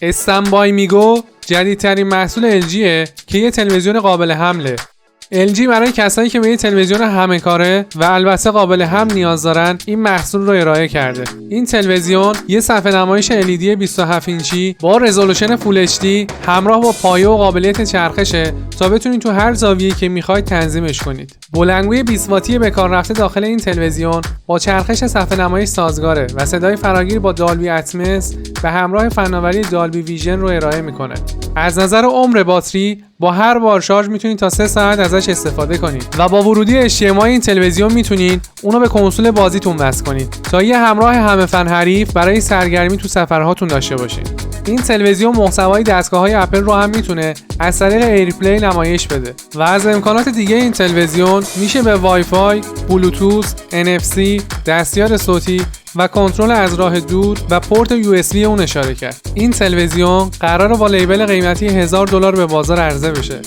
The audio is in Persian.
استنبای میگو جدیدترین محصول LGه که یه تلویزیون قابل حمله. LG برای کسایی که به یه تلویزیون همه کاره و البته قابل حمل نیاز دارن این محصول رو ارائه کرده. این تلویزیون یه صفحه نمایش LED 27 اینچی با رزولوشن فول HD همراه با پایه و قابلیت چرخشه تا بتونید تو هر زاویه‌ای که میخواید تنظیمش کنید. بلندگوی 20 واتی به کار رفته داخل این تلویزیون با چرخش صفحه نمایش سازگاره و صدای فراگیر با دالبی اتمس به همراه فناوری دالبی ویژن رو ارائه میکنه. از نظر عمر باتری با هر بار شارژ میتونید تا 3 ساعت ازش استفاده کنید و با ورودی HDMI این تلویزیون میتونید اونو به کنسول بازیتون وصل کنید تا یه همراه همه فن حریف برای سرگرمی تو سفرهاتون داشته باشید. این تلویزیون محتوای دستگاه‌های اپل رو هم میتونه از طریق ایرپلی نمایش بده و از امکانات دیگه این تلویزیون میشه به وای فای، بلوتوث، NFC، دستیار صوتی و کنترل از راه دور و پورت USB اون اشاره کرد. این تلویزیون قراره با لیبل قیمتی $1000 به بازار عرضه بشه.